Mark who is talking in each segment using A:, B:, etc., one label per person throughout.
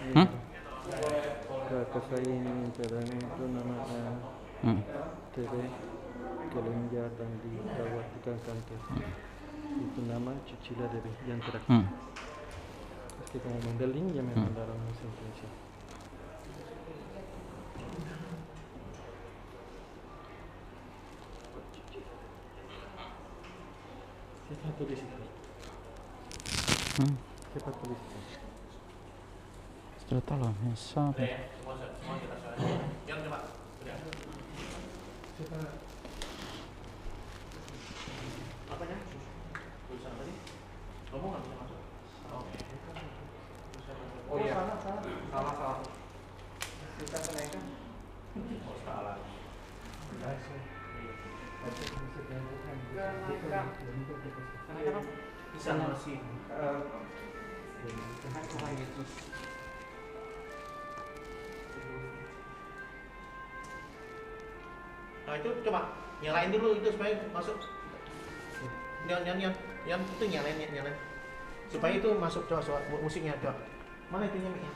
A: Hmm?
B: Kakak saya ini caranya itu namanya Tere kelenjar dan dirawat di kanker. Itu nama Cicila Debe yang terakhir. Terus kita mau modeling ya memang dalam mesin tensi. Siapa tulis itu? Siapa tulis itu?
A: Cerita lah, misal.
C: Yang coba.
B: Siapa?
C: Apanya? Tulisan tadi? Ngomong nggak bisa masuk? Oke. Oh iya. Salah.
B: Kita kenaikan.
C: Oh salah. Bisa masih.
B: Tuhan Yesus.
C: Nah itu coba nyalain dulu itu supaya masuk. Yang itu nyalain. Supaya itu masuk coba musiknya coba. Mana itu mic-nya?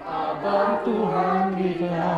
A: Abang Tuhan kita.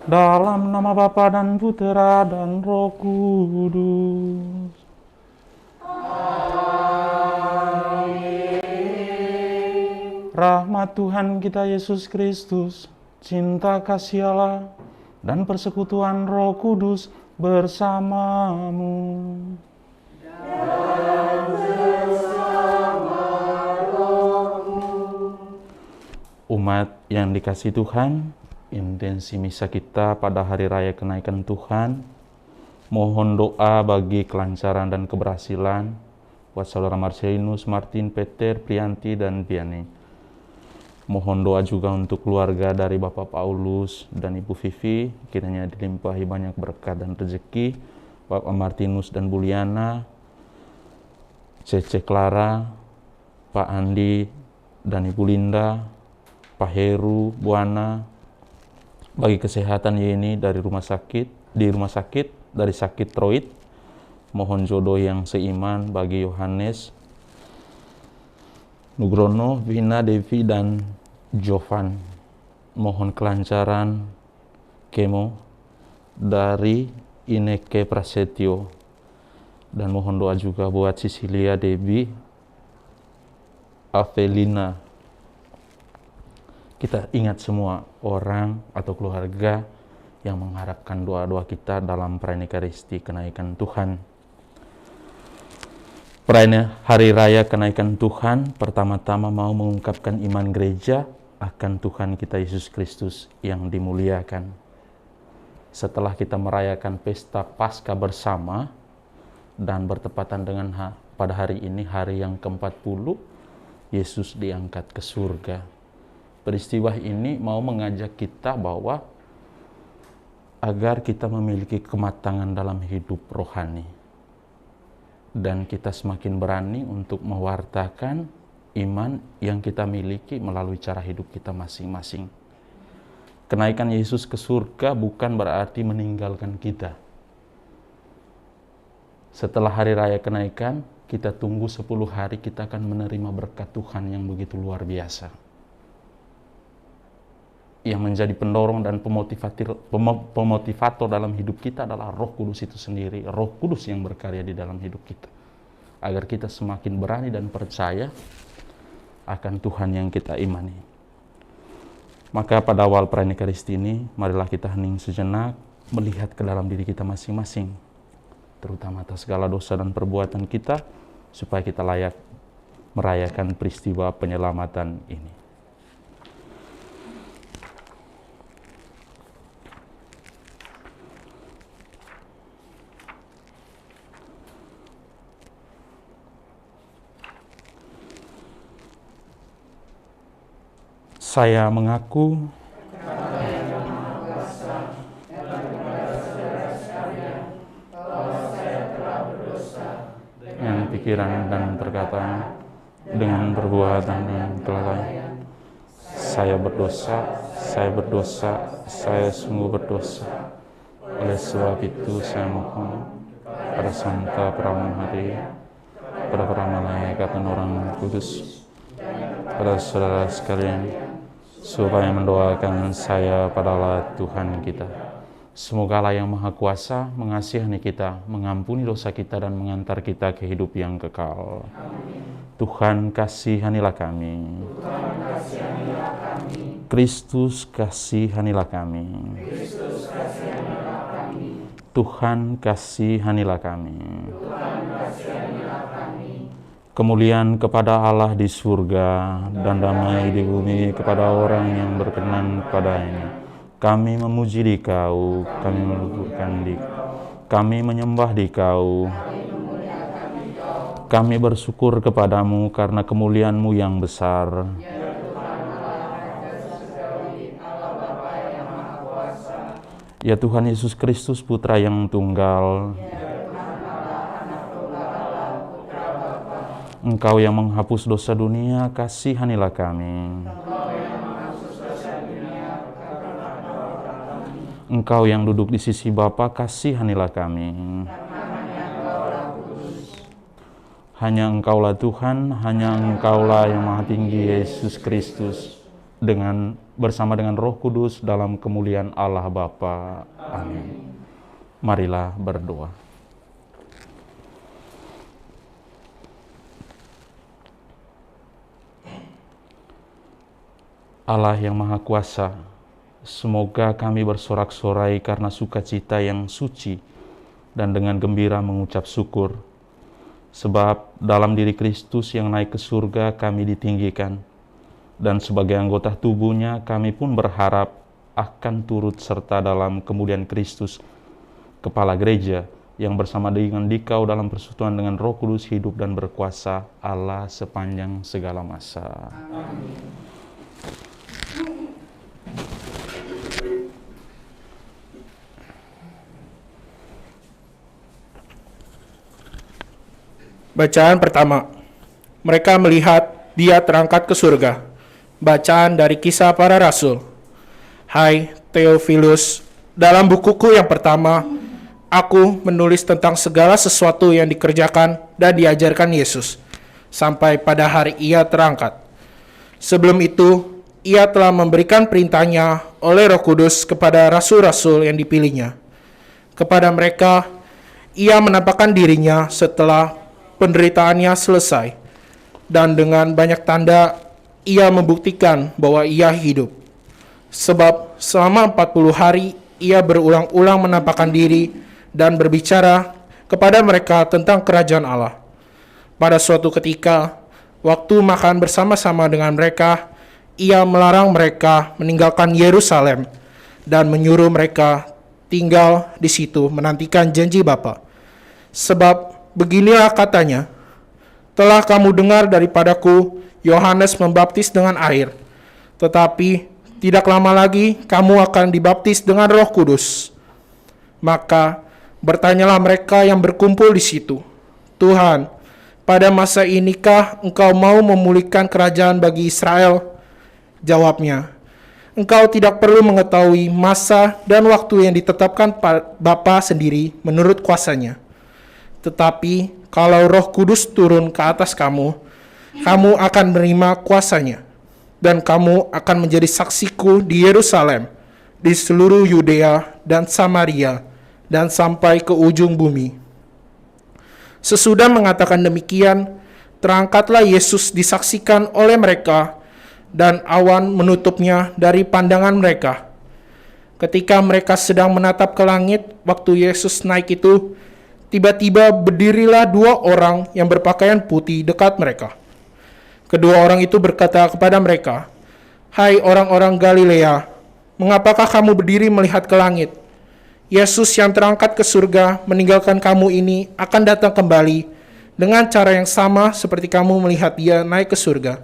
A: Dalam nama Bapa dan Putera dan Roh Kudus. Amin. Rahmat Tuhan kita Yesus Kristus, cinta kasih Allah, dan persekutuan Roh Kudus bersamamu. Umat yang dikasihi Tuhan, intensi misa kita pada hari raya kenaikan Tuhan, mohon doa bagi kelancaran dan keberhasilan buat saudara Marcelinus, Martin, Peter, Prianti, dan Piani. Mohon doa juga untuk keluarga dari Bapak Paulus dan Ibu Vivi, kiranya dilimpahi banyak berkat dan rezeki. Bapak Martinus dan Buliana, Cece Clara, Pak Andi dan Ibu Linda, Pak Heru, Buana, bagi kesehatan Yeni dari rumah sakit, dari sakit Troid. Mohon jodoh yang seiman bagi Yohanes, Nugrono, Vina, Devi, dan Jovan. Mohon kelancaran kemo dari Ineke Prasetyo. Dan mohon doa juga buat Sisilia, Debi, Avelina. Kita ingat semua orang atau keluarga yang mengharapkan doa-doa kita dalam perayaan Ekaristi kenaikan Tuhan. Perayaan Hari Raya Kenaikan Tuhan pertama-tama mau mengungkapkan iman gereja akan Tuhan kita Yesus Kristus yang dimuliakan. Setelah kita merayakan pesta Paskah bersama dan bertepatan dengan pada hari ini hari yang ke-40, Yesus diangkat ke surga. Peristiwa ini mau mengajak kita bahwa agar kita memiliki kematangan dalam hidup rohani. dan kita semakin berani untuk mewartakan iman yang kita miliki melalui cara hidup kita masing-masing. Kenaikan Yesus ke surga bukan berarti meninggalkan kita. Setelah hari raya kenaikan, kita tunggu 10 hari, kita akan menerima berkat Tuhan yang begitu luar biasa. Yang menjadi pendorong dan pemotivator dalam hidup kita adalah Roh Kudus itu sendiri. Roh Kudus yang berkarya di dalam hidup kita. Agar kita semakin berani dan percaya akan Tuhan yang kita imani. Maka pada awal perayaan Ekaristi ini, marilah kita hening sejenak, melihat ke dalam diri kita masing-masing, terutama atas segala dosa dan perbuatan kita, supaya kita layak merayakan peristiwa penyelamatan ini. Saya mengaku dengan pikiran dan perkataan, dengan perbuatan dan kelalaian. Saya berdosa, saya sungguh berdosa. Oleh sebab itu saya mohon pada Santa Pramuhari, pada para malaikat dan orang kudus, pada saudara sekalian, supaya mendoakan saya pada Allah Tuhan kita. Semoga Allah yang Maha Kuasa mengasihani kita, mengampuni dosa kita, dan mengantar kita ke hidup yang kekal. Amin. Tuhan kasihanilah kami. Kristus kasihanilah kami. Tuhan kasihanilah kami. Kemuliaan kepada Allah di surga dan damai di bumi kepada orang yang berkenan kepadanya. Kami memuji Dikau, kami meluhurkan Dikau, kami menyembah Dikau, kami bersyukur kepadamu karena kemuliaan-Mu yang besar. Ya Tuhan Yesus Kristus, Putra yang tunggal, Engkau yang menghapus dosa dunia, kasihanilah kami. Engkau yang duduk di sisi Bapa, kasihanilah kami. Hanya Engkaulah Tuhan, hanya Engkaulah yang Maha Tinggi, Yesus Kristus, bersama dengan Roh Kudus dalam kemuliaan Allah Bapa. Amin. Marilah berdoa. Allah yang Maha Kuasa, semoga kami bersorak-sorai karena sukacita yang suci dan dengan gembira mengucap syukur. Sebab dalam diri Kristus yang naik ke surga kami ditinggikan, dan sebagai anggota tubuhnya kami pun berharap akan turut serta dalam kemuliaan Kristus, Kepala Gereja, yang bersama dengan Dikau dalam persekutuan dengan Roh Kudus hidup dan berkuasa Allah sepanjang segala masa. Amin.
D: Bacaan pertama. Mereka melihat Dia terangkat ke surga. Bacaan dari Kisah Para Rasul. Hai Theophilus, dalam bukuku yang pertama, aku menulis tentang segala sesuatu yang dikerjakan dan diajarkan Yesus, sampai pada hari Ia terangkat. Sebelum itu, Ia telah memberikan perintahnya oleh Roh Kudus kepada rasul-rasul yang dipilihnya. Kepada mereka, Ia menampakkan dirinya setelah penderitaannya selesai, dan dengan banyak tanda Ia membuktikan bahwa Ia hidup. Sebab selama 40 hari Ia berulang-ulang menampakkan diri dan berbicara kepada mereka tentang kerajaan Allah. Pada suatu ketika, waktu makan bersama-sama dengan mereka, Ia melarang mereka meninggalkan Yerusalem dan menyuruh mereka tinggal di situ menantikan janji Bapa. Sebab beginilah katanya, telah kamu dengar daripadaku Yohanes membaptis dengan air, tetapi tidak lama lagi kamu akan dibaptis dengan Roh Kudus. Maka bertanyalah mereka yang berkumpul di situ, Tuhan, pada masa inikah Engkau mau memulihkan kerajaan bagi Israel? Jawabnya, Engkau tidak perlu mengetahui masa dan waktu yang ditetapkan Bapa sendiri menurut kuasanya. Tetapi kalau Roh Kudus turun ke atas kamu, kamu akan menerima kuasanya, dan kamu akan menjadi saksiku di Yerusalem, di seluruh Yudea dan Samaria, dan sampai ke ujung bumi. Sesudah mengatakan demikian, terangkatlah Yesus disaksikan oleh mereka, dan awan menutupnya dari pandangan mereka. Ketika mereka sedang menatap ke langit, waktu Yesus naik itu, tiba-tiba berdirilah 2 orang yang berpakaian putih dekat mereka. Kedua orang itu berkata kepada mereka, "Hai orang-orang Galilea, mengapakah kamu berdiri melihat ke langit? Yesus yang terangkat ke surga meninggalkan kamu ini akan datang kembali dengan cara yang sama seperti kamu melihat dia naik ke surga."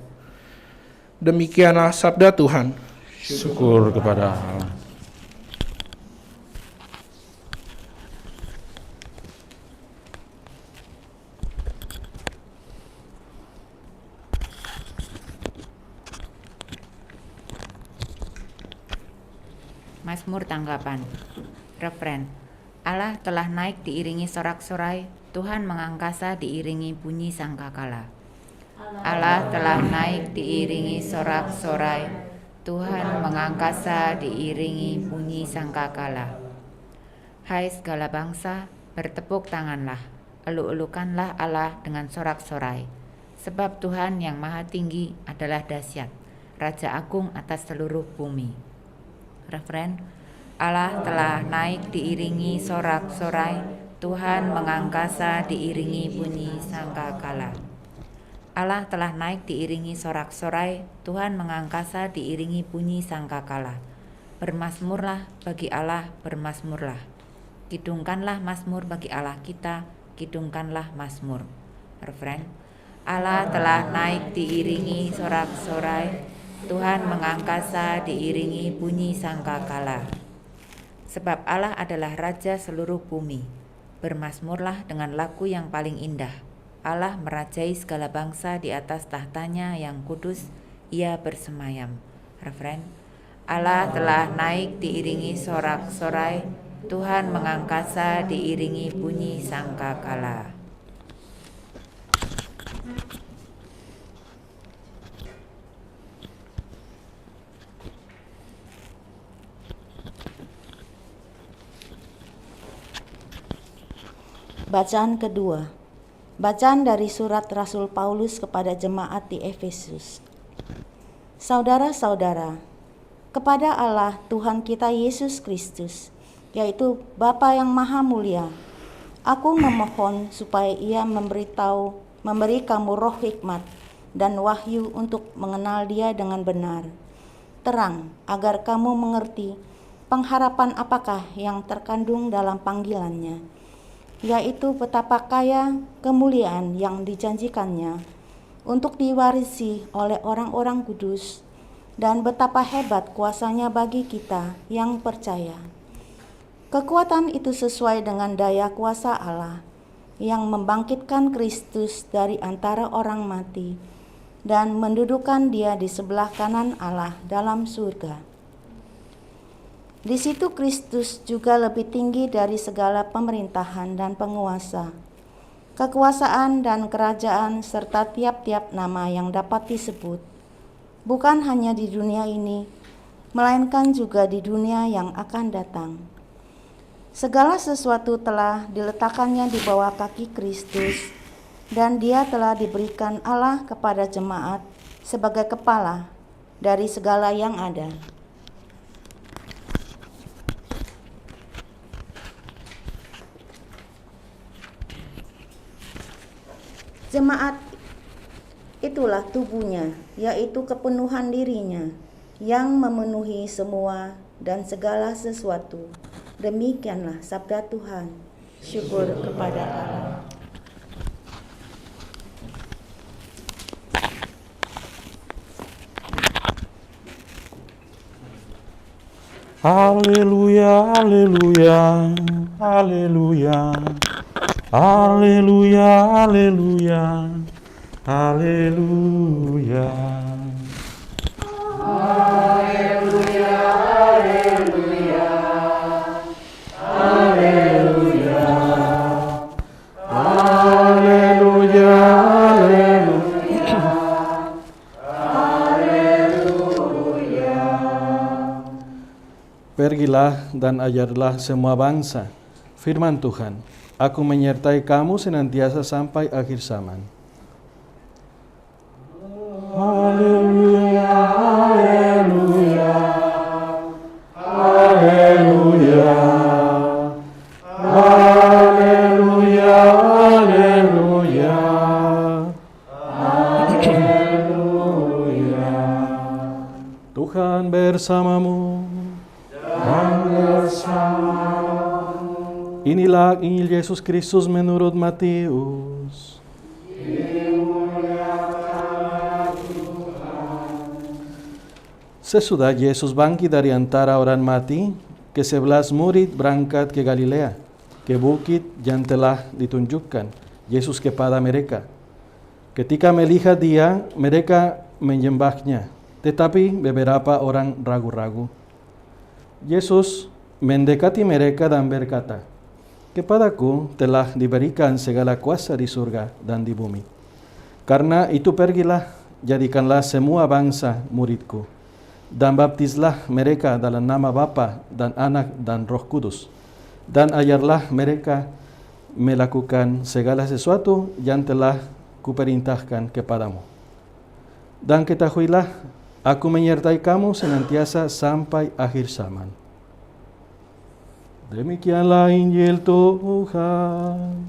D: Demikianlah sabda Tuhan.
A: Syukur kepada Allah.
E: Mazmur tanggapan. Refren. Allah telah naik diiringi sorak-sorai, Tuhan mengangkasa diiringi bunyi sangkakala. Allah telah naik diiringi sorak-sorai, Tuhan mengangkasa diiringi bunyi sangkakala. Hai segala bangsa, bertepuk tanganlah, eluk-elukanlah Allah dengan sorak-sorai. Sebab Tuhan yang maha tinggi adalah dahsyat, Raja agung atas seluruh bumi. Refren. Allah telah naik diiringi sorak-sorai, Tuhan mengangkasa diiringi bunyi sangkakala. Allah telah naik diiringi sorak-sorai, Tuhan mengangkasa diiringi bunyi sangkakala. Bermazmurlah bagi Allah, bermazmurlah. Kidungkanlah mazmur bagi Allah kita, kidungkanlah mazmur. Refren. Allah telah naik diiringi sorak-sorai, Tuhan mengangkasa diiringi bunyi sangkakala. Sebab Allah adalah Raja seluruh bumi. Bermazmurlah dengan lagu yang paling indah. Allah merajai segala bangsa di atas tahtanya yang kudus, ia bersemayam. Refren. Allah telah naik diiringi sorak-sorai, Tuhan mengangkasa diiringi bunyi sangkakala.
F: Bacaan kedua. Bacaan dari surat Rasul Paulus kepada jemaat di Efesus. Saudara-saudara, kepada Allah Tuhan kita Yesus Kristus, yaitu Bapa yang Maha Mulia, aku memohon supaya Ia memberi kamu roh hikmat dan wahyu untuk mengenal Dia dengan benar, terang agar kamu mengerti pengharapan apakah yang terkandung dalam panggilannya, yaitu betapa kaya kemuliaan yang dijanjikannya untuk diwarisi oleh orang-orang kudus, dan betapa hebat kuasanya bagi kita yang percaya. Kekuatan itu sesuai dengan daya kuasa Allah yang membangkitkan Kristus dari antara orang mati dan mendudukan Dia di sebelah kanan Allah dalam surga. Di situ Kristus juga lebih tinggi dari segala pemerintahan dan penguasa, kekuasaan dan kerajaan serta tiap-tiap nama yang dapat disebut, bukan hanya di dunia ini, melainkan juga di dunia yang akan datang. Segala sesuatu telah diletakkannya di bawah kaki Kristus, dan Dia telah diberikan Allah kepada jemaat sebagai kepala dari segala yang ada. Jemaat itulah tubuhnya, yaitu kepenuhan dirinya, yang memenuhi semua dan segala sesuatu. Demikianlah sabda Tuhan. Syukur kepada Allah.
A: Haleluya, haleluya, haleluya. Haleluya, haleluya, haleluya.
D: Haleluya, pergilah dan ajarlah semua bangsa. Firman Tuhan, aku menyertai kamu senantiasa sampai akhir zaman.
A: Haleluya, haleluya, haleluya, haleluya, haleluya, haleluya.
D: Tuhan bersamamu. Inilah Injil Yesus Kristus menurut Matius. Sesudah Yesus bangkit dari antara orang mati, ke-11 murid berangkat ke Galilea, ke bukit yang telah ditunjukkan Yesus kepada mereka. Ketika melihat dia, mereka menyembahnya, tetapi beberapa orang ragu-ragu. Yesus mendekati mereka dan berkata, "Kepadaku telah diberikan segala kuasa di surga dan di bumi. Karena itu pergilah, jadikanlah semua bangsa muridku, dan baptislah mereka dalam nama Bapa dan Anak dan Roh Kudus, dan ajarlah mereka melakukan segala sesuatu yang telah kuperintahkan kepadamu. Dan ketahuilah, aku menyertai kamu senantiasa sampai akhir zaman." Demikianlah Injil Tuhan.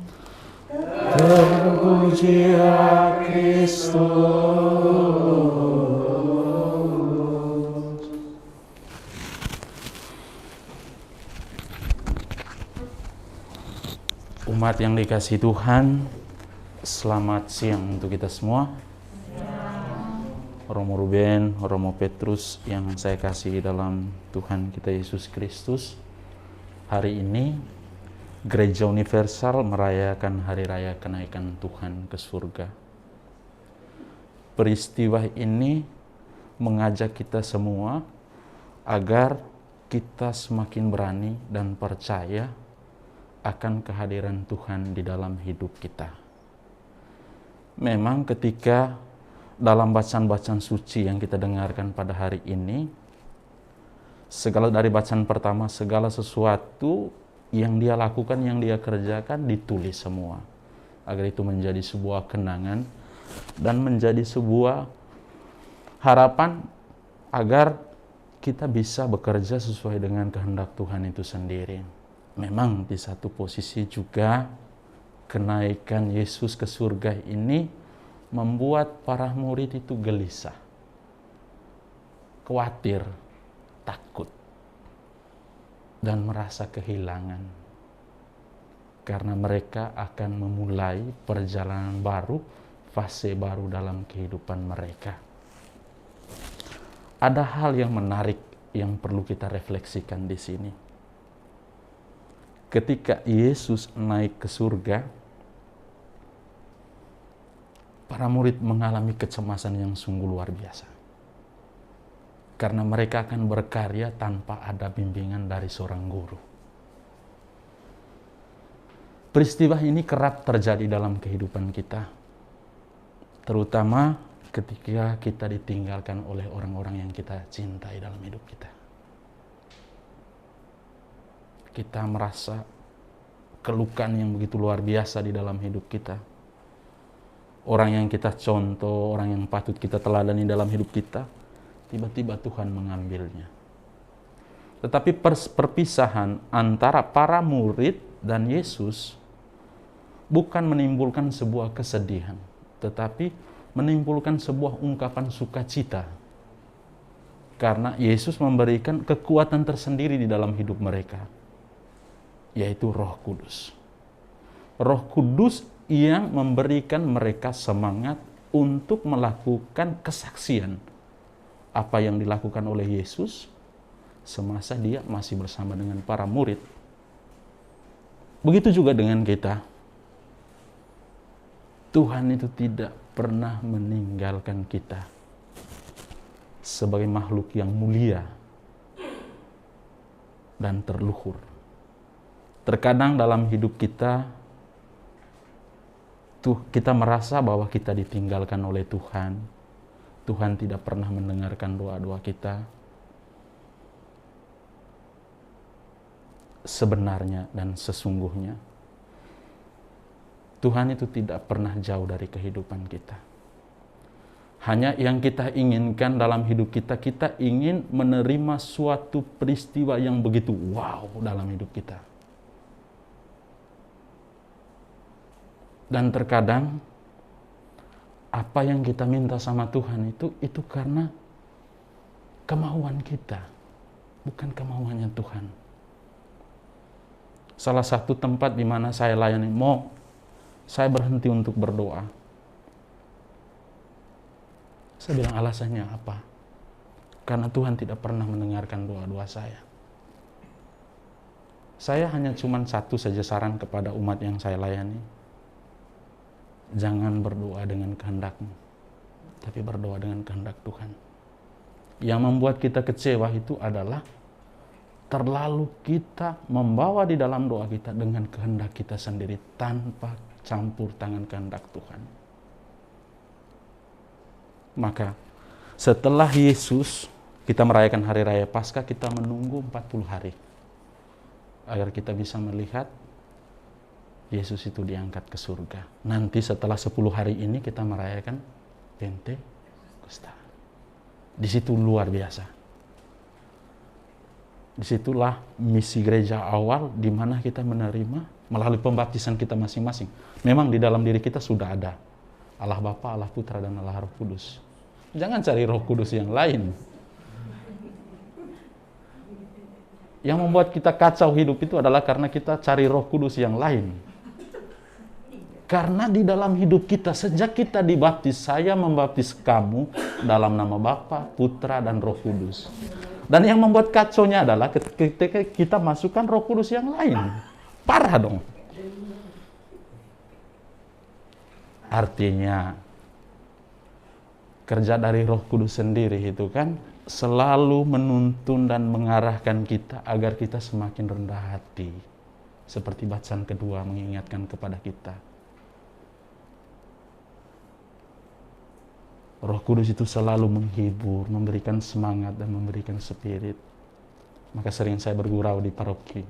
D: Terpujilah Kristus.
A: Umat yang dikasihi Tuhan, selamat siang untuk kita semua. Romo Ruben, Romo Petrus yang saya kasih dalam Tuhan kita Yesus Kristus. Hari ini Gereja Universal merayakan Hari Raya Kenaikan Tuhan ke surga. Peristiwa ini mengajak kita semua agar kita semakin berani dan percaya akan kehadiran Tuhan di dalam hidup kita. Memang ketika dalam bacaan-bacaan suci yang kita dengarkan pada hari ini, segala dari bacaan pertama, segala sesuatu yang dia lakukan, yang dia kerjakan ditulis semua. Agar itu menjadi sebuah kenangan dan menjadi sebuah harapan agar kita bisa bekerja sesuai dengan kehendak Tuhan itu sendiri. Memang di satu posisi juga kenaikan Yesus ke surga ini membuat para murid itu gelisah, khawatir, takut, dan merasa kehilangan. Karena mereka akan memulai perjalanan baru, fase baru dalam kehidupan mereka. Ada hal yang menarik yang perlu kita refleksikan di sini. Ketika Yesus naik ke surga, para murid mengalami kecemasan yang sungguh luar biasa. Karena mereka akan berkarya tanpa ada bimbingan dari seorang guru. Peristiwa ini kerap terjadi dalam kehidupan kita. Terutama ketika kita ditinggalkan oleh orang-orang yang kita cintai dalam hidup kita. Kita merasa kelukan yang begitu luar biasa di dalam hidup kita. Orang yang kita contoh, orang yang patut kita teladani dalam hidup kita, tiba-tiba Tuhan mengambilnya. Tetapi perpisahan antara para murid dan Yesus bukan menimbulkan sebuah kesedihan, tetapi menimbulkan sebuah ungkapan sukacita. Karena Yesus memberikan kekuatan tersendiri di dalam hidup mereka, yaitu Roh Kudus. Roh Kudus yang memberikan mereka semangat untuk melakukan kesaksian apa yang dilakukan oleh Yesus semasa dia masih bersama dengan para murid. Begitu juga dengan kita. Tuhan itu tidak pernah meninggalkan kita sebagai makhluk yang mulia dan terluhur. Terkadang dalam hidup kita, kita merasa bahwa kita ditinggalkan oleh Tuhan. Tuhan tidak pernah mendengarkan doa-doa kita. Sebenarnya dan sesungguhnya, Tuhan itu tidak pernah jauh dari kehidupan kita. Hanya yang kita inginkan dalam hidup kita, kita ingin menerima suatu peristiwa yang begitu wow dalam hidup kita. Dan terkadang apa yang kita minta sama Tuhan itu karena kemauan kita, bukan kemauannya Tuhan. Salah satu tempat di mana saya layani, saya berhenti untuk berdoa. Saya bilang alasannya apa? Karena Tuhan tidak pernah mendengarkan doa-doa saya. Saya hanya cuma satu saja saran kepada umat yang saya layani. Jangan berdoa dengan kehendakmu, tapi berdoa dengan kehendak Tuhan. Yang membuat kita kecewa itu adalah terlalu kita membawa di dalam doa kita dengan kehendak kita sendiri tanpa campur tangan kehendak Tuhan. Maka setelah Yesus, kita merayakan Hari Raya Paskah, kita menunggu 40 hari agar kita bisa melihat Yesus itu diangkat ke surga. Nanti setelah 10 hari ini kita merayakan Pentakosta. Di situ luar biasa. Disitulah misi gereja awal di mana kita menerima melalui pembaptisan kita masing-masing. Memang di dalam diri kita sudah ada Allah Bapa, Allah Putra, dan Allah Roh Kudus. Jangan cari Roh Kudus yang lain. Yang membuat kita kacau hidup itu adalah karena kita cari Roh Kudus yang lain. Karena di dalam hidup kita, sejak kita dibaptis, saya membaptis kamu dalam nama Bapa, Putra, dan Roh Kudus. Dan yang membuat kacaunya adalah ketika kita masukkan Roh Kudus yang lain. Parah dong. Artinya, kerja dari Roh Kudus sendiri itu kan selalu menuntun dan mengarahkan kita agar kita semakin rendah hati. Seperti bacaan kedua mengingatkan kepada kita. Roh Kudus itu selalu menghibur, memberikan semangat, dan memberikan spirit. Maka sering saya bergurau di paroki.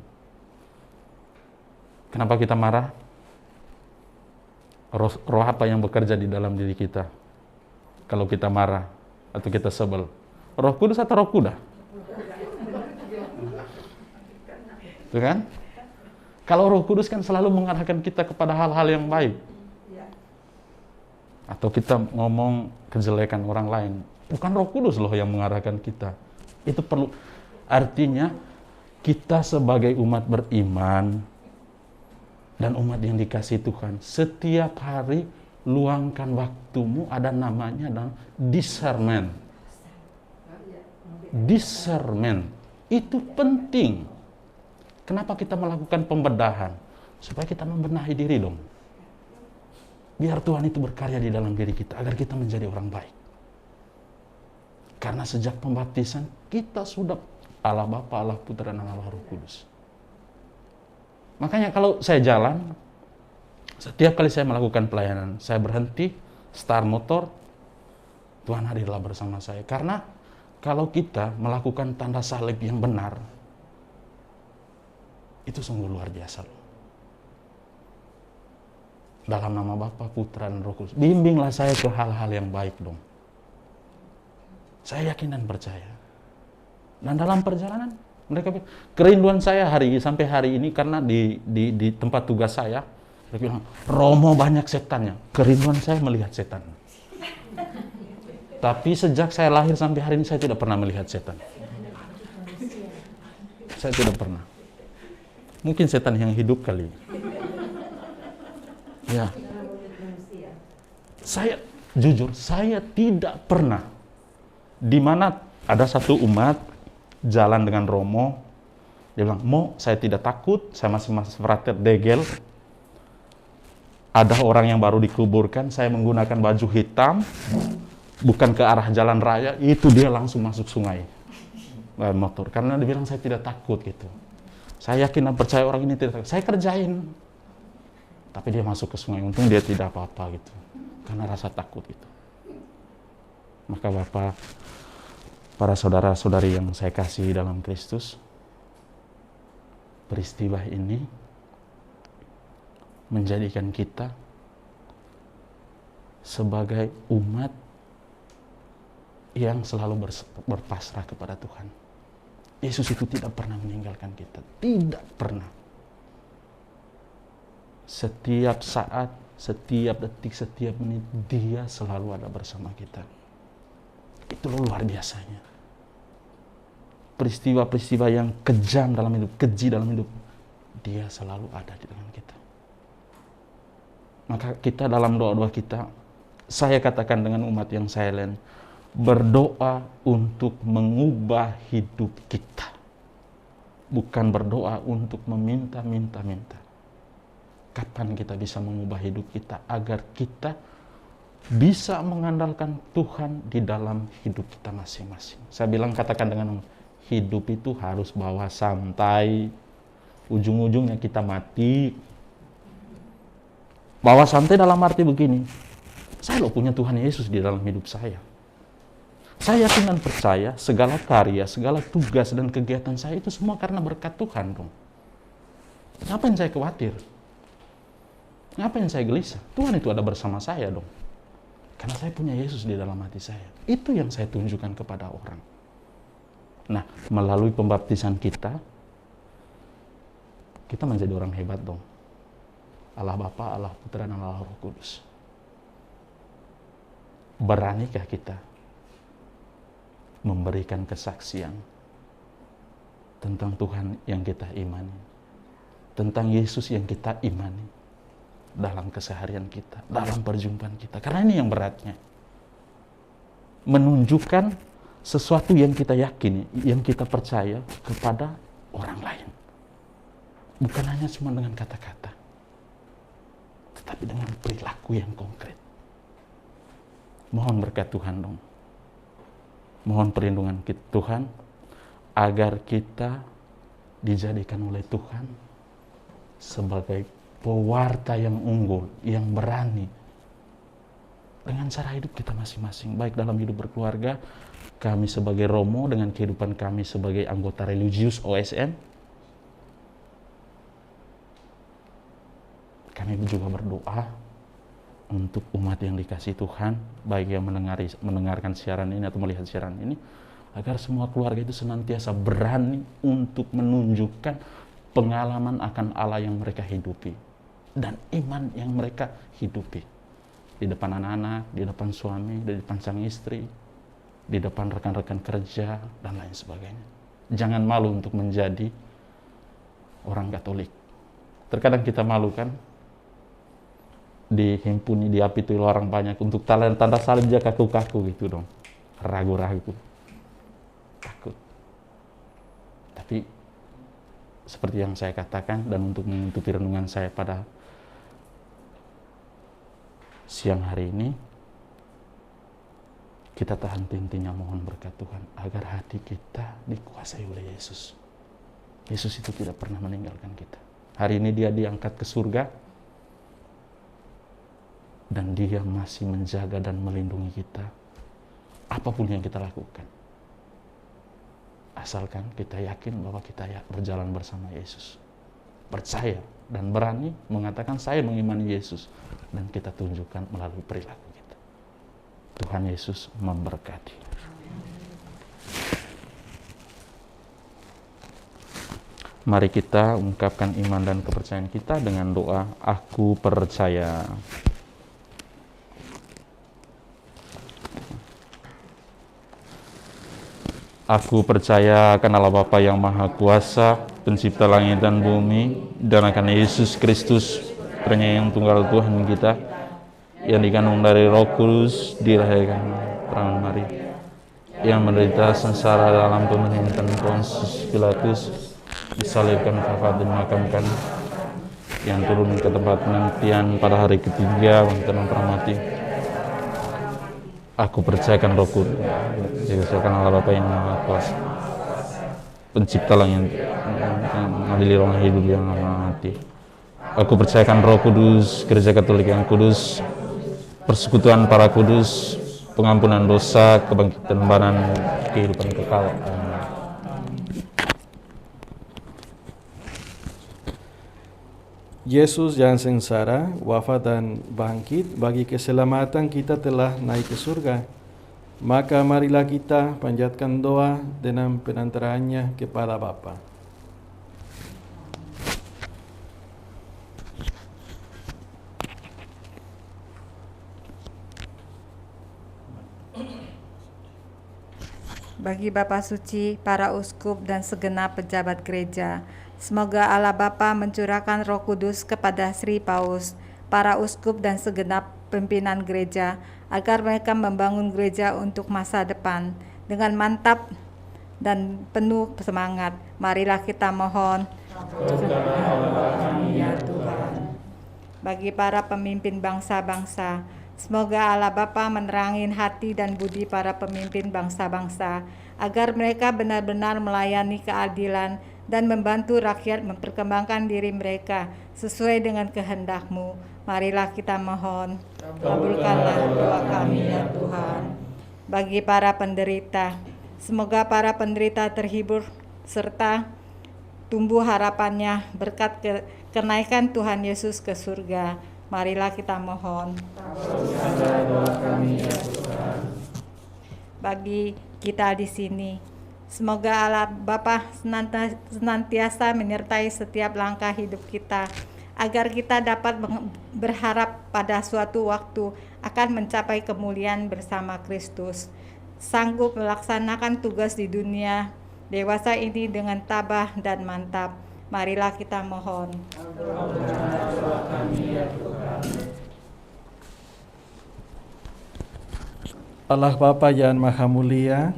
A: Kenapa kita marah? Roh apa yang bekerja di dalam diri kita? Kalau kita marah atau kita sebel. Roh Kudus atau roh kuda? Itu kan? Kalau Roh Kudus kan selalu mengarahkan kita kepada hal-hal yang baik. Atau kita ngomong kejelekan orang lain, bukan Roh Kudus loh yang mengarahkan kita. Itu perlu, artinya kita sebagai umat beriman dan umat yang dikasihi Tuhan, setiap hari luangkan waktumu, ada namanya dan discernment. Discernment itu penting. Kenapa kita melakukan pembedahan? Supaya kita membenahi diri dong. Biar Tuhan itu berkarya di dalam diri kita, agar kita menjadi orang baik. Karena sejak pembaptisan, kita sudah Allah Bapa, Allah Putra, dan Allah Roh Kudus. Makanya kalau saya jalan, setiap kali saya melakukan pelayanan, saya berhenti, start motor, Tuhan hadirlah bersama saya. Karena kalau kita melakukan tanda salib yang benar, itu sungguh luar biasa loh. Dalam nama Bapa, Putra, dan Roh Kudus. Bimbinglah saya ke hal-hal yang baik dong. Saya yakin dan percaya. Dan dalam perjalanan, mereka bilang, kerinduan saya sampai hari ini karena di tempat tugas saya, mereka bilang, Romo banyak setannya. Kerinduan saya melihat setan. Tapi sejak saya lahir sampai hari ini, saya tidak pernah melihat setan. Saya tidak pernah. Mungkin setan yang hidup kali. Ya, saya jujur, saya tidak pernah di mana ada satu umat jalan dengan Romo, dia bilang, saya tidak takut, saya masih frater degel. ada orang yang baru dikuburkan, saya menggunakan baju hitam, bukan ke arah jalan raya, itu dia langsung masuk sungai motor, karena dia bilang saya tidak takut gitu. Saya yakin dan percaya orang ini tidak takut. Saya kerjain, tapi dia masuk ke sungai. Untung dia tidak apa-apa gitu, karena rasa takut itu. Maka Bapak, para saudara-saudari yang saya kasih dalam Kristus, peristiwa ini menjadikan kita sebagai umat yang selalu berpasrah kepada Tuhan. Yesus itu tidak pernah meninggalkan kita, tidak pernah. Setiap saat, setiap detik, setiap menit, Dia selalu ada bersama kita. Itu luar biasanya. Peristiwa-peristiwa yang kejam dalam hidup, keji dalam hidup, Dia selalu ada di dengan kita. Maka kita dalam doa-doa kita, saya katakan dengan umat yang silent, berdoa untuk mengubah hidup kita. Bukan berdoa untuk meminta-minta. Kapan kita bisa mengubah hidup kita agar kita bisa mengandalkan Tuhan di dalam hidup kita masing-masing. Saya bilang, katakan dengan hidup itu harus bawa santai. Ujung-ujungnya kita mati. Bawa santai dalam arti begini, saya loh punya Tuhan Yesus di dalam hidup saya. Saya yakin dan percaya segala karya, segala tugas dan kegiatan saya itu semua karena berkat Tuhan dong. Ngapain saya khawatir? Ngapain saya gelisah? Tuhan itu ada bersama saya dong. Karena saya punya Yesus di dalam hati saya. Itu yang saya tunjukkan kepada orang. Nah, melalui pembaptisan kita menjadi orang hebat dong. Allah Bapa, Allah Putra, dan Allah Roh Kudus. Beranikah kita memberikan kesaksian tentang Tuhan yang kita imani, tentang Yesus yang kita imani dalam keseharian kita, dalam perjumpaan kita? Karena ini yang beratnya. Menunjukkan sesuatu yang kita yakini, yang kita percaya kepada orang lain. Bukan hanya cuma dengan kata-kata, tetapi dengan perilaku yang konkret. Mohon berkat Tuhan dong. Mohon perlindungan Tuhan agar kita dijadikan oleh Tuhan sebagai pewarta yang unggul, yang berani dengan cara hidup kita masing-masing, baik dalam hidup berkeluarga, kami sebagai Romo dengan kehidupan kami sebagai anggota religius OSN. Kami juga berdoa untuk umat yang dikasih Tuhan, baik yang mendengarkan siaran ini atau melihat siaran ini, agar semua keluarga itu senantiasa berani untuk menunjukkan pengalaman akan Allah yang mereka hidupi dan iman yang mereka hidupi di depan anak-anak, di depan suami, di depan sang istri, di depan rekan-rekan kerja, dan lain sebagainya. Jangan malu untuk menjadi orang Katolik. Terkadang kita malu kan, dihimpuni, diapitui orang banyak untuk tanda salib aja kaku-kaku gitu dong, ragu-ragu, takut. Tapi seperti yang saya katakan, dan untuk menutupi renungan saya pada siang hari ini, kita tahan intinya mohon berkat Tuhan agar hati kita dikuasai oleh Yesus. Yesus itu tidak pernah meninggalkan kita. Hari ini Dia diangkat ke surga, dan Dia masih menjaga dan melindungi kita apapun yang kita lakukan, asalkan kita yakin bahwa kita berjalan bersama Yesus, percaya dan berani mengatakan saya mengimani Yesus, dan kita tunjukkan melalui perilaku kita. Tuhan Yesus memberkati. Mari kita ungkapkan iman dan kepercayaan kita dengan doa aku percaya. Aku percaya akan Allah Bapa yang Maha Kuasa, pencipta langit dan bumi, dan akan Yesus Kristus, Putranya yang tunggal Tuhan kita, yang dikandung dari Roh Kudus, dilahirkan perawan Maria, yang menderita sengsara dalam pemerintahan Pontius Pilatus, disalibkan, wafat dan dimakamkan, yang turun ke tempat penantian pada hari ketiga bangkit dan mati. Aku percayakan Roh Kudus, dikasihkan Allah Bapa yang Maha Kuasa, Pencipta langit, yang mengadili orang hidup yang mati. Aku percayakan Roh Kudus, Gereja Katolik yang kudus, persekutuan para kudus, pengampunan dosa, kebangkitan badan, kehidupan kekal. Amin.
B: Yesus yang sengsara, wafat dan bangkit bagi keselamatan kita telah naik ke surga. Maka marilah kita panjatkan doa dengan penantaraannya kepada Bapa.
G: Bagi Bapa Suci, para uskup dan segenap pejabat gereja, semoga Allah Bapa mencurahkan Roh Kudus kepada Sri Paus, para uskup dan segenap pimpinan gereja, agar mereka membangun gereja untuk masa depan dengan mantap dan penuh semangat. Marilah kita mohon. Ya Tuhan. Bagi para pemimpin bangsa-bangsa, semoga Allah Bapa menerangi hati dan budi para pemimpin bangsa-bangsa, agar mereka benar-benar melayani keadilan dan membantu rakyat memperkembangkan diri mereka sesuai dengan kehendak-Mu. Marilah kita mohon. Kabulkanlah doa kami ya Tuhan. Bagi para penderita, semoga para penderita terhibur serta tumbuh harapannya berkat kenaikan Tuhan Yesus ke surga. Marilah kita mohon. Bagi kita di sini, semoga Allah Bapa senantiasa menyertai setiap langkah hidup kita, agar kita dapat berharap pada suatu waktu akan mencapai kemuliaan bersama Kristus, sanggup melaksanakan tugas di dunia dewasa ini dengan tabah dan mantap. Marilah kita mohon.
B: Allah Bapa yang Maha Mulia,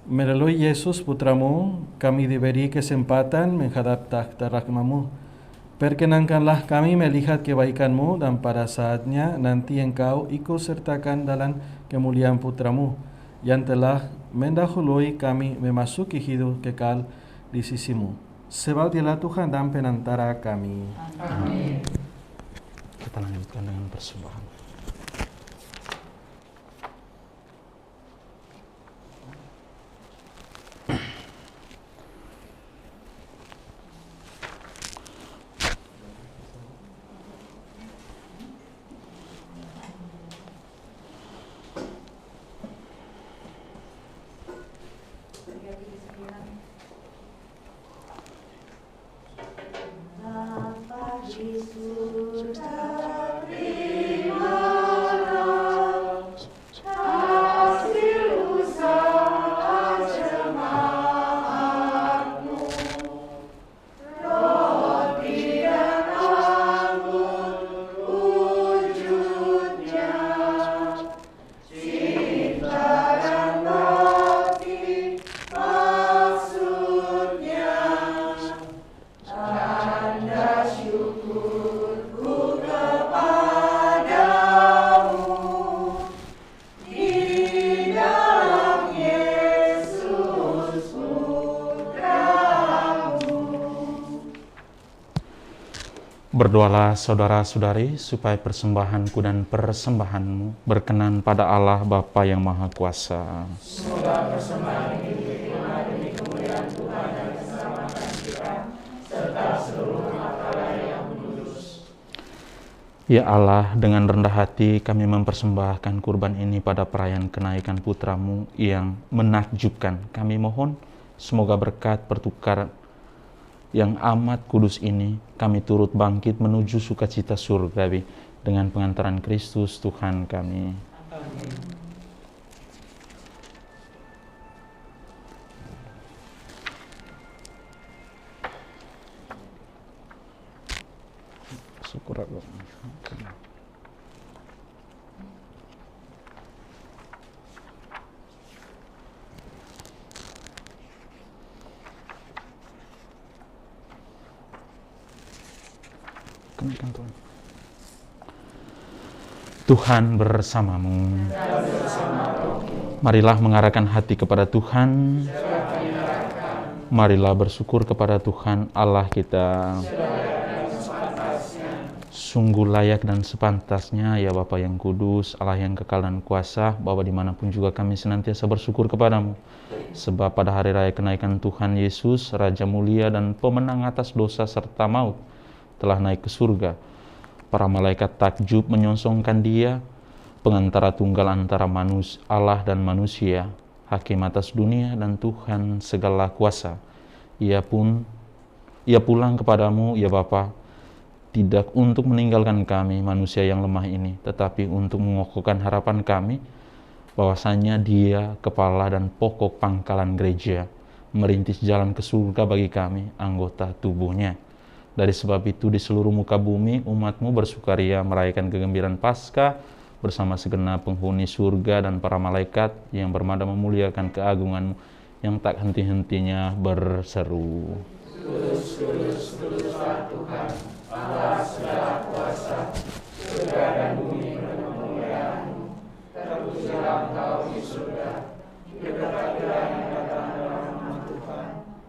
B: melalui Yesus Putramu, kami diberi kesempatan menghadap takhta rahmat-Mu. Perkenankanlah kami melihat kebaikan-Mu, dan pada saatnya nanti Engkau ikut sertakan dalam kemuliaan Putramu yang telah mendahului kami memasuki hidup kekal di sisi-Mu. Sebab Dialah Tuhan dan penantara kami.
A: Amin. Kita lanjutkan dengan persembahan. Berdoalah saudara-saudari supaya persembahanku dan persembahanmu berkenan pada Allah Bapa yang Maha Kuasa. Semoga persembahan ini diterima demi kemuliaan Tuhan dan keselamatan kita, serta seluruh umat Allah yang kudus. Ya Allah, dengan rendah hati kami mempersembahkan kurban ini pada perayaan kenaikan Putramu yang menakjubkan. Kami mohon semoga berkat pertukaran yang amat kudus ini, kami turut bangkit menuju sukacita surgawi dengan pengantaran Kristus Tuhan kami. Amin. Syukur Allah. Tuhan bersamamu. Marilah mengarahkan hati kepada Tuhan. Marilah bersyukur kepada Tuhan Allah kita. Sungguh layak dan sepantasnya ya Bapa yang kudus, Allah yang kekal dan kuasa, bahwa dimanapun juga kami senantiasa bersyukur kepadamu. Sebab pada hari raya kenaikan Tuhan Yesus, Raja mulia dan pemenang atas dosa serta maut, telah naik ke surga. Para malaikat takjub menyongsongkan dia, pengantara tunggal antara Allah dan manusia, hakim atas dunia dan Tuhan segala kuasa. Ia pulang kepadamu ya Bapa, tidak untuk meninggalkan kami manusia yang lemah ini, tetapi untuk mengokohkan harapan kami, bahwasanya dia kepala dan pokok pangkalan gereja, merintis jalan ke surga bagi kami, anggota tubuhnya. Dari sebab itu di seluruh muka bumi umatmu bersukaria merayakan kegembiraan Paskah bersama segenap penghuni surga dan para malaikat yang bermada memuliakan keagunganmu yang tak henti-hentinya berseru.
D: Kudus, kudus, kuduslah Tuhan, Allah segala kuasa, surga dan bumi penuh kemuliaan-Mu. Terpujilah Engkau di surga, diberkatilah yang datang dalam nama Tuhan,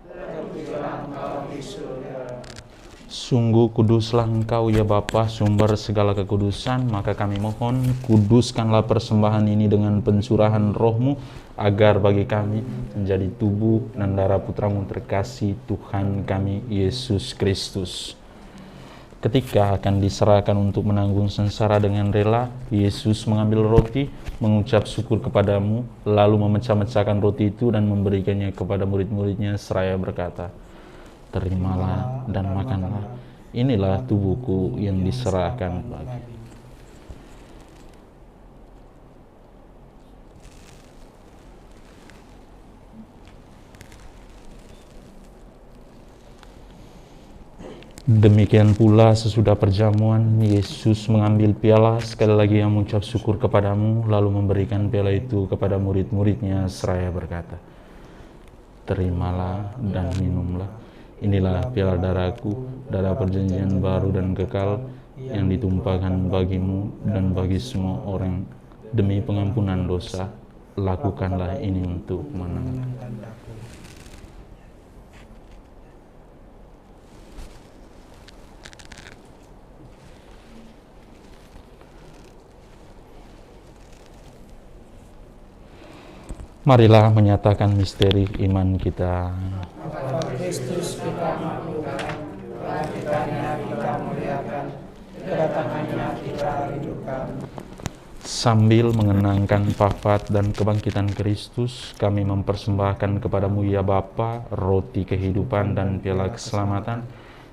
D: terpujilah Engkau di surga.
A: Sungguh kuduslah Engkau ya Bapa, sumber segala kekudusan, maka kami mohon kuduskanlah persembahan ini dengan pencurahan Roh-Mu, agar bagi kami menjadi tubuh dan darah Putra-Mu terkasih, Tuhan kami Yesus Kristus. Ketika akan diserahkan untuk menanggung sengsara dengan rela, Yesus mengambil roti, mengucap syukur kepadamu, lalu memecah-mecahkan roti itu dan memberikannya kepada murid-muridnya seraya berkata, "Terimalah dan makanlah, inilah tubuhku yang diserahkan bagi." Demikian pula sesudah perjamuan, Yesus mengambil piala, sekali lagi yang mengucap syukur kepadamu, lalu memberikan piala itu kepada murid-muridnya seraya berkata, "Terimalah dan minumlah, inilah piala darahku, darah perjanjian baru dan kekal, yang ditumpahkan bagimu dan bagi semua orang demi pengampunan dosa. Lakukanlah ini untuk menangkan aku." Marilah menyatakan misteri iman kita.
D: Bahwa Kristus kita maklumkan, kebangkitannya kita muliakan, kedatangannya kita rindukan.
A: Sambil mengenangkan wafat dan kebangkitan Kristus, kami mempersembahkan kepadamu ya Bapa, roti kehidupan dan piala keselamatan.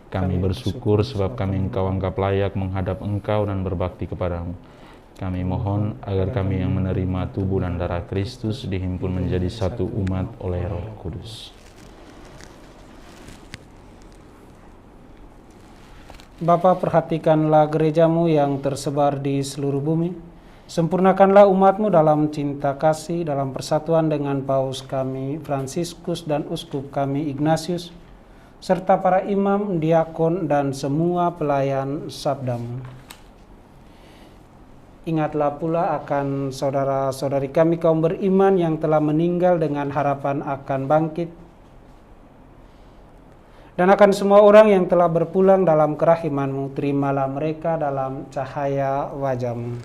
A: Kami bersyukur sebab kami Engkau anggap layak menghadap Engkau dan berbakti kepadamu. Kami mohon agar kami yang menerima tubuh dan darah Kristus dihimpun menjadi satu umat oleh Roh Kudus.
H: Bapa, perhatikanlah gerejamu yang tersebar di seluruh bumi. Sempurnakanlah umatmu dalam cinta kasih, dalam persatuan dengan Paus kami Fransiskus dan Uskup kami Ignatius, serta para imam, diakon, dan semua pelayan sabdamu. Ingatlah pula akan saudara-saudari kami kaum beriman yang telah meninggal dengan harapan akan bangkit, dan akan semua orang yang telah berpulang dalam kerahiman-Mu. Terimalah mereka dalam cahaya wajah-Mu.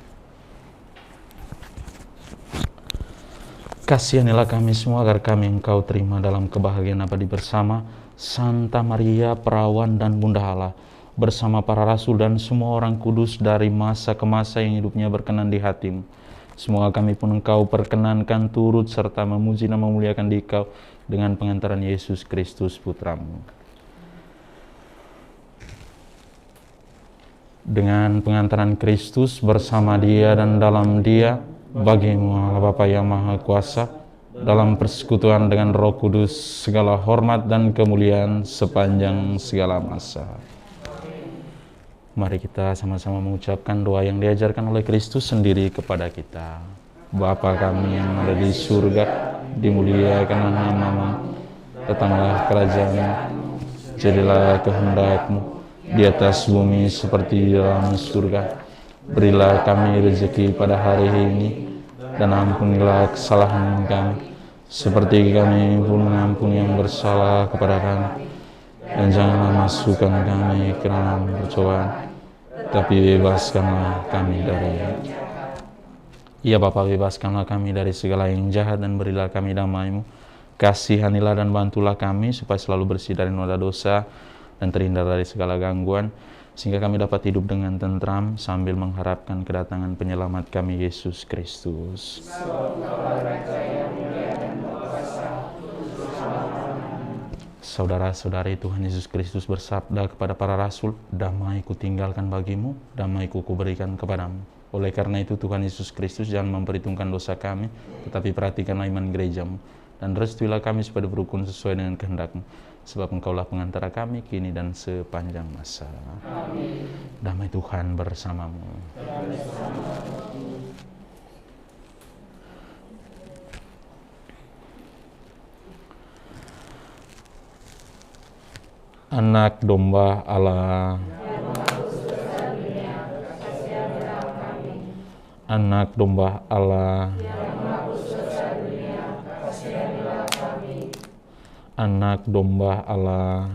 A: Kasihanilah kami semua agar kami Engkau terima dalam kebahagiaan abadi bersama Santa Maria Perawan dan Bunda Allah, bersama para rasul dan semua orang kudus dari masa ke masa yang hidupnya berkenan di hati-Mu. Semoga kami pun Engkau perkenankan turut serta memuji dan memuliakan Dikau dengan pengantaran Yesus Kristus Putra-Mu. Dengan pengantaran Kristus bersama Dia dan dalam Dia, bagi-Mu Allah Bapa yang Maha Kuasa, dalam persekutuan dengan Roh Kudus, segala hormat dan kemuliaan sepanjang segala masa. Mari kita sama-sama mengucapkan doa yang diajarkan oleh Kristus sendiri kepada kita. Bapa kami yang ada di surga, dimuliakanlah nama-Mu, datanglah kerajaan-Mu, jadilah kehendak-Mu di atas bumi seperti di dalam surga. Berilah kami rezeki pada hari ini, dan ampunilah kesalahan kami, seperti kami pun mengampuni yang bersalah kepada kami. Dan janganlah masukkan kami ke dalam percobaan, tapi bebaskanlah kami dari Ya Bapa, bebaskanlah kami dari segala yang jahat dan berilah kami damai-Mu. Kasihanilah dan bantulah kami supaya selalu bersih dari noda dosa dan terhindar dari segala gangguan, sehingga kami dapat hidup dengan tentram sambil mengharapkan kedatangan penyelamat kami, Yesus Kristus. Saudara-saudari, Tuhan Yesus Kristus bersabda kepada para rasul, "Damai kutinggalkan bagimu, damai kuberikan kepadamu." Oleh karena itu, Tuhan Yesus Kristus jangan memperhitungkan dosa kami, tetapi perhatikanlah iman gereja-Mu, dan restuilah kami supaya berukun sesuai dengan kehendak-Mu, sebab Engkaulah pengantara kami kini dan sepanjang masa. Amin. Damai Tuhan bersamamu. Anak domba Allah, Anak domba Allah, Anak domba Allah,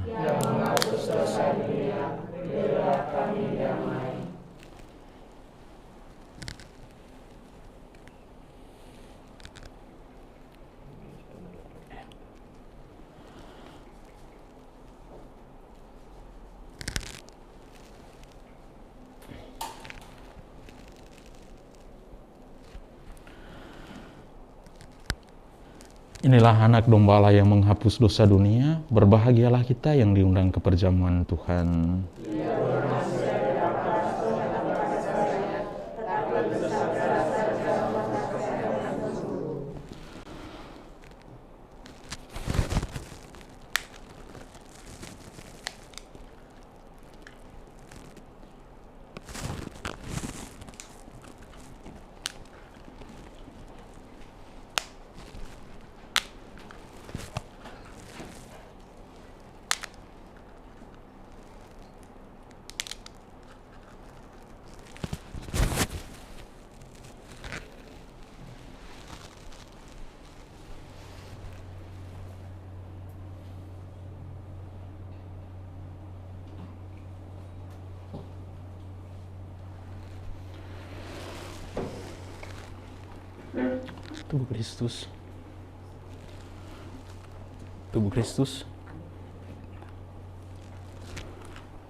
A: Inilah anak domba Allah yang menghapus dosa dunia. Berbahagialah kita yang diundang ke perjamuan Tuhan. Tubuh Kristus, tubuh Kristus,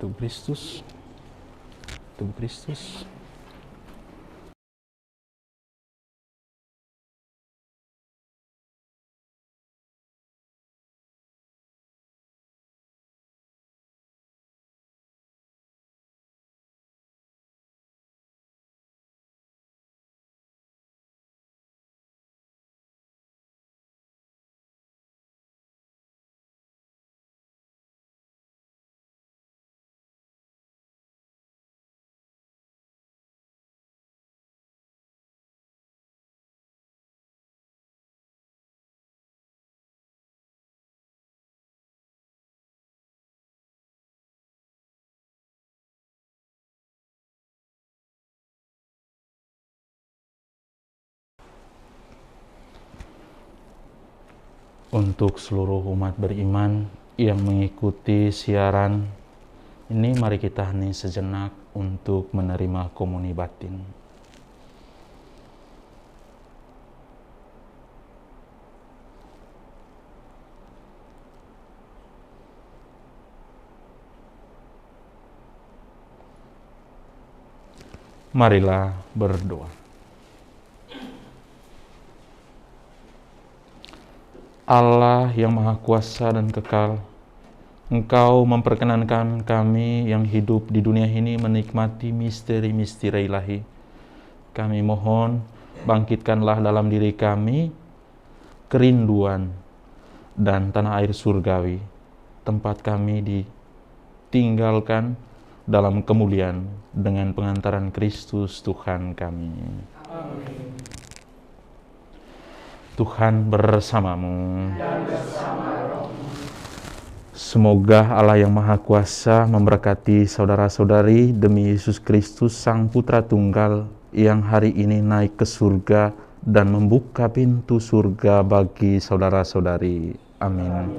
A: tubuh Kristus, tubuh Kristus. Untuk seluruh umat beriman yang mengikuti siaran ini, mari kita hening sejenak untuk menerima komuni batin. Marilah berdoa. Allah yang Maha Kuasa dan Kekal, Engkau memperkenankan kami yang hidup di dunia ini menikmati misteri-misteri ilahi. Kami mohon, bangkitkanlah dalam diri kami kerinduan dan tanah air surgawi, tempat kami ditinggalkan dalam kemuliaan dengan pengantaran Kristus Tuhan kami. Amin. Tuhan bersamamu. Dan bersama rohmu. Semoga Allah yang Maha Kuasa memberkati saudara-saudari demi Yesus Kristus Sang Putra Tunggal yang hari ini naik ke surga dan membuka pintu surga bagi saudara-saudari. Amin.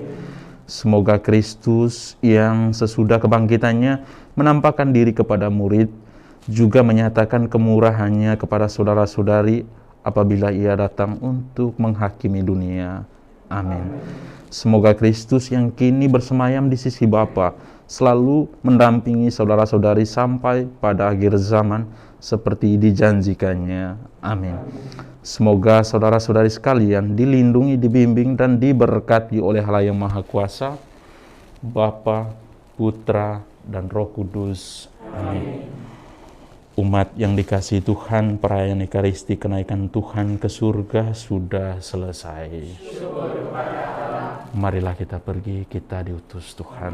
A: Semoga Kristus yang sesudah kebangkitannya menampakkan diri kepada murid, juga menyatakan kemurahannya kepada saudara-saudari apabila ia datang untuk menghakimi dunia. Amin. Semoga Kristus yang kini bersemayam di sisi Bapa selalu mendampingi saudara-saudari sampai pada akhir zaman seperti dijanjikannya. Amin. Semoga saudara-saudari sekalian dilindungi, dibimbing, dan diberkati oleh Allah yang Maha Kuasa, Bapa, Putra, dan Roh Kudus. Amin. Umat yang dikasihi Tuhan, perayaan Ekaristi kenaikan Tuhan ke surga sudah selesai. Marilah kita pergi, kita diutus Tuhan.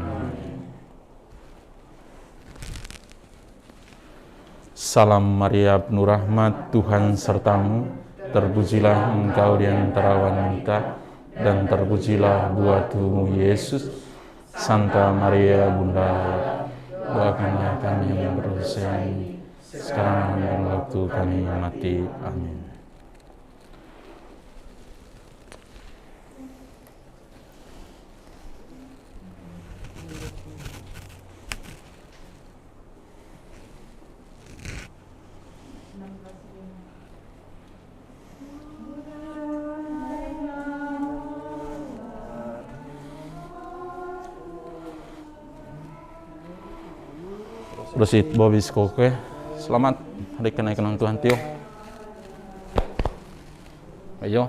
A: Salam Maria, penuh rahmat, Tuhan sertamu. Terpujilah engkau di antara wanita, dan terpujilah buah tubuhmu Yesus. Santa Maria, Bunda Allah, doakanlah kami yang berdosa ini, sekarang dan waktu kami mati. Amin. Prosit Bobis Koke. Selamat hari kenaikan Tuhan Tio. Ayo.